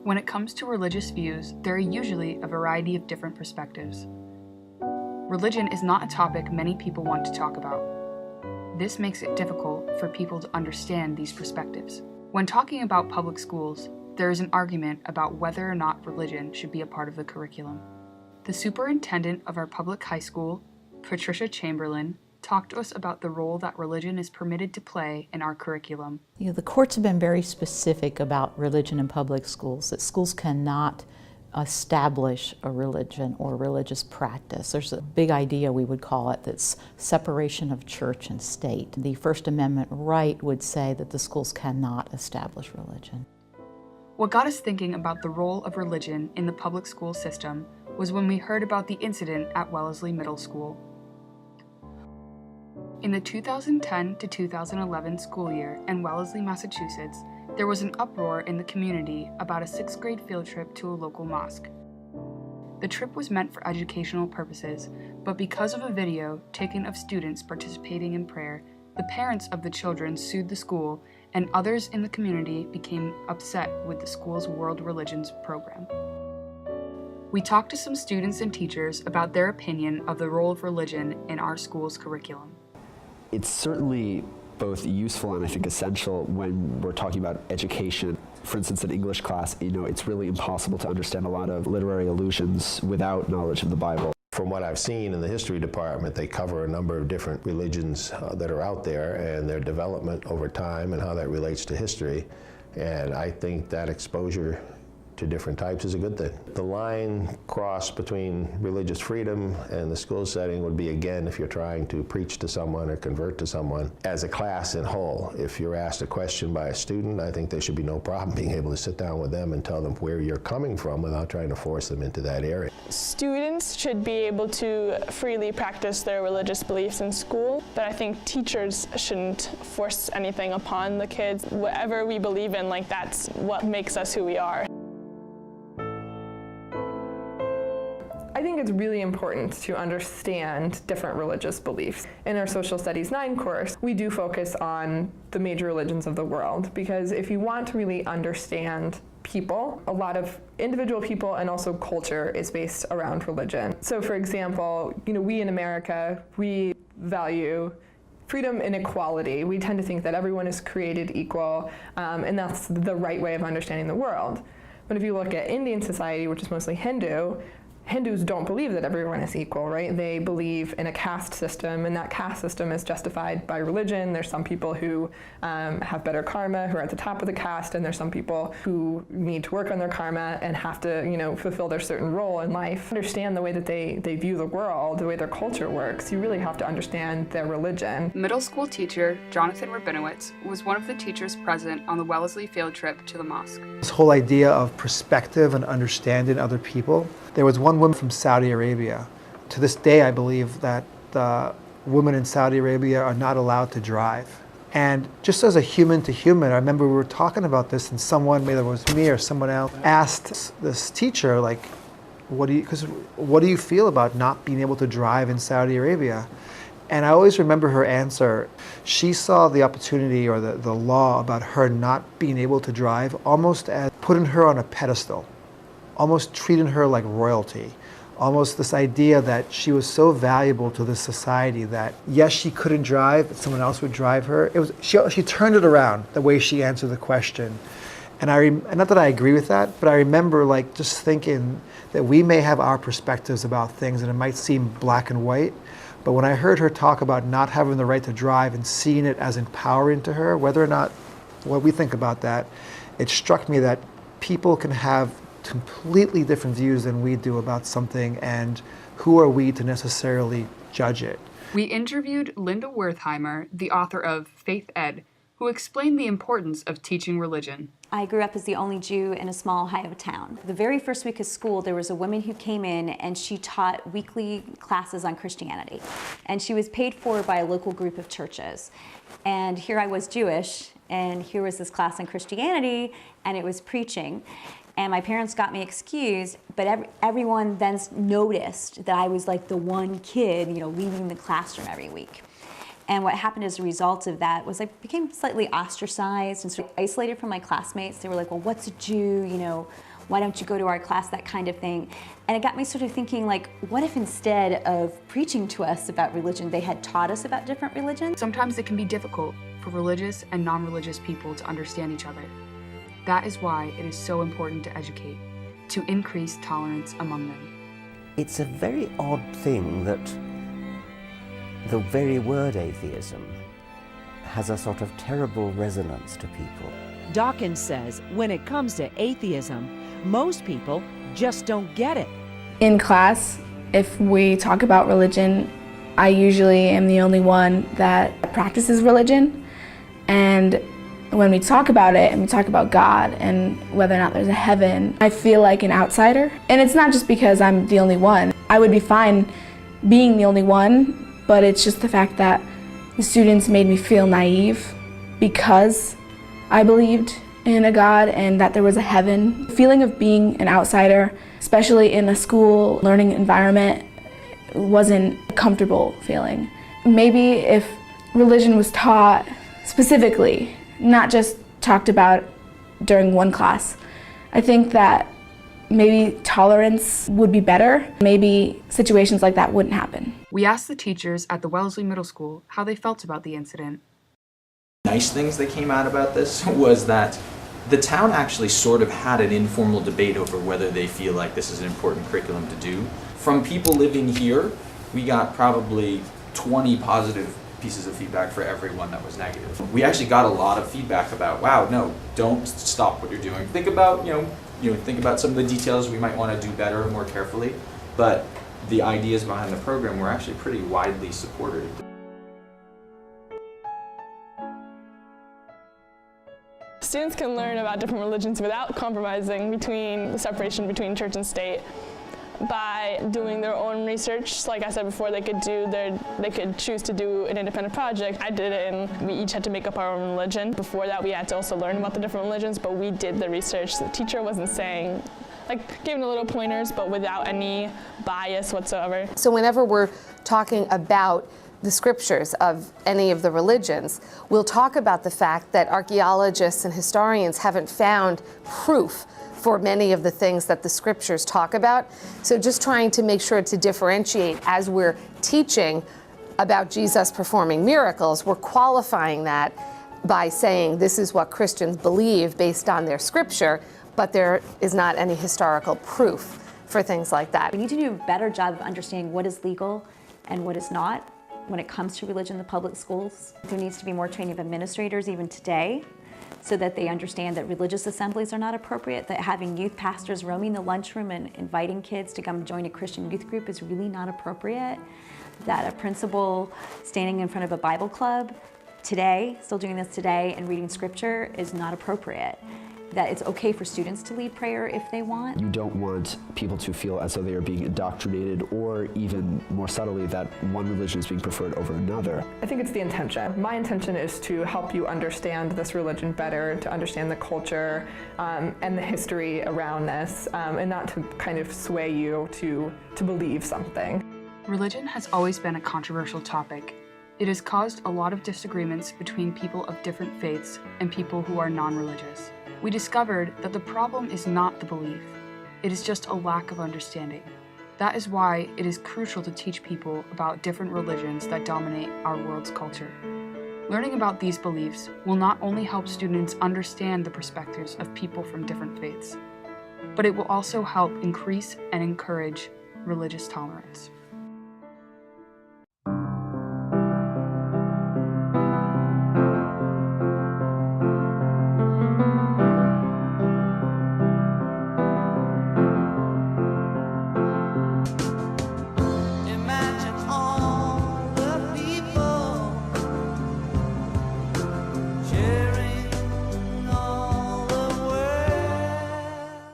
When it comes to religious views, there are usually a variety of different perspectives. Religion is not a topic many people want to talk about. This makes it difficult for people to understand these perspectives. When talking about public schools, there is an argument about whether or not religion should be a part of the curriculum. The superintendent of our public high school, Patricia Chamberlain, talked to us about the role that religion is permitted to play in our curriculum. The courts have been very specific about religion in public schools, that schools cannot establish a religion or religious practice. There's a big idea, we would call it, that's separation of church and state. The First Amendment right would say that the schools cannot establish religion. What got us thinking about the role of religion in the public school system was when we heard about the incident at Wellesley Middle School. In the 2010 to 2011 school year in Wellesley, Massachusetts, there was an uproar in the community about a 6th grade field trip to a local mosque. The trip was meant for educational purposes, but because of a video taken of students participating in prayer, the parents of the children sued the school, and others in the community became upset with the school's world religions program. We talked to some students and teachers about their opinion of the role of religion in our school's curriculum. It's certainly both useful and I think essential when we're talking about education. For instance, in English class, it's really impossible to understand a lot of literary allusions without knowledge of the Bible. From what I've seen in the history department, they cover a number of different religions that are out there and their development over time and how that relates to history. And I think that exposure to different types is a good thing. The line crossed between religious freedom and the school setting would be, again, if you're trying to preach to someone or convert to someone. As a class in whole, if you're asked a question by a student, I think there should be no problem being able to sit down with them and tell them where you're coming from without trying to force them into that area. Students should be able to freely practice their religious beliefs in school, but I think teachers shouldn't force anything upon the kids. Whatever we believe in, that's what makes us who we are. I think it's really important to understand different religious beliefs. In our Social Studies 9 course, we do focus on the major religions of the world, because if you want to really understand people, a lot of individual people and also culture is based around religion. So for example, we in America, we value freedom and equality. We tend to think that everyone is created equal, and that's the right way of understanding the world. But if you look at Indian society, which is mostly Hindus don't believe that everyone is equal, right? They believe in a caste system, and that caste system is justified by religion. There's some people who have better karma, who are at the top of the caste, and there's some people who need to work on their karma and have to, fulfill their certain role in life. Understand the way that they view the world, the way their culture works. You really have to understand their religion. Middle school teacher Jonathan Rabinowitz was one of the teachers present on the Wellesley field trip to the mosque. This whole idea of perspective and understanding other people. There was one woman from Saudi Arabia. To this day, I believe that the women in Saudi Arabia are not allowed to drive. And just as a human to human, I remember we were talking about this, and someone, maybe it was me or someone else, asked this teacher, what do you feel about not being able to drive in Saudi Arabia? And I always remember her answer. She saw the opportunity or the law about her not being able to drive almost as putting her on a pedestal, almost treating her like royalty, almost this idea that she was so valuable to this society that, yes, she couldn't drive, but someone else would drive her. She turned it around, the way she answered the question. And not that I agree with that, but I remember just thinking that we may have our perspectives about things and it might seem black and white, but when I heard her talk about not having the right to drive and seeing it as empowering to her, whether or not what we think about that, it struck me that people can have completely different views than we do about something, and who are we to necessarily judge it? We interviewed Linda Wertheimer, the author of Faith Ed, who explained the importance of teaching religion. I grew up as the only Jew in a small Ohio town. The very first week of school, there was a woman who came in and she taught weekly classes on Christianity. And she was paid for by a local group of churches. And here I was Jewish, and here was this class on Christianity, and it was preaching. And my parents got me excused, but everyone then noticed that I was the one kid, leaving the classroom every week. And what happened as a result of that was I became slightly ostracized and sort of isolated from my classmates. They were like, well, what's a Jew? why don't you go to our class, that kind of thing. And it got me sort of thinking, like, what if instead of preaching to us about religion, they had taught us about different religions? Sometimes it can be difficult for religious and non-religious people to understand each other. That is why it is so important to educate, to increase tolerance among them. It's a very odd thing that the very word atheism has a sort of terrible resonance to people. Dawkins says when it comes to atheism, most people just don't get it. In class, if we talk about religion, I usually am the only one that practices religion. And when we talk about it and we talk about God and whether or not there's a heaven, I feel like an outsider. And it's not just because I'm the only one. I would be fine being the only one, but it's just the fact that the students made me feel naive because I believed in a God and that there was a heaven. The feeling of being an outsider, especially in a school learning environment, wasn't a comfortable feeling. Maybe if religion was taught specifically, not just talked about during one class, I think that maybe tolerance would be better. Maybe situations like that wouldn't happen. We asked the teachers at the Wellesley Middle School how they felt about the incident. Nice things that came out about this was that the town actually sort of had an informal debate over whether they feel like this is an important curriculum to do. From people living here, we got probably 20 positive pieces of feedback for every one that was negative. We actually got a lot of feedback about, wow, no, don't stop what you're doing. Think about, think about some of the details we might want to do better and more carefully, but the ideas behind the program were actually pretty widely supported. Students can learn about different religions without compromising between the separation between church and state by doing their own research. Like I said before, they could choose to do an independent project. I did it, and we each had to make up our own religion. Before that, we had to also learn about the different religions, but we did the research. The teacher wasn't saying, giving the little pointers, but without any bias whatsoever. So whenever we're talking about the scriptures of any of the religions, we'll talk about the fact that archaeologists and historians haven't found proof for many of the things that the scriptures talk about. So just trying to make sure to differentiate as we're teaching about Jesus performing miracles, we're qualifying that by saying this is what Christians believe based on their scripture, but there is not any historical proof for things like that. We need to do a better job of understanding what is legal and what is not when it comes to religion in the public schools. There needs to be more training of administrators even today so that they understand that religious assemblies are not appropriate, that having youth pastors roaming the lunchroom and inviting kids to come join a Christian youth group is really not appropriate, that a principal standing in front of a Bible club today, still doing this today, and reading scripture is not appropriate. That it's okay for students to lead prayer if they want. You don't want people to feel as though they are being indoctrinated, or even more subtly that one religion is being preferred over another. I think it's the intention. My intention is to help you understand this religion better, to understand the culture and the history around this, and not to kind of sway you to believe something. Religion has always been a controversial topic. It has caused a lot of disagreements between people of different faiths and people who are non-religious. We discovered that the problem is not the belief, it is just a lack of understanding. That is why it is crucial to teach people about different religions that dominate our world's culture. Learning about these beliefs will not only help students understand the perspectives of people from different faiths, but it will also help increase and encourage religious tolerance.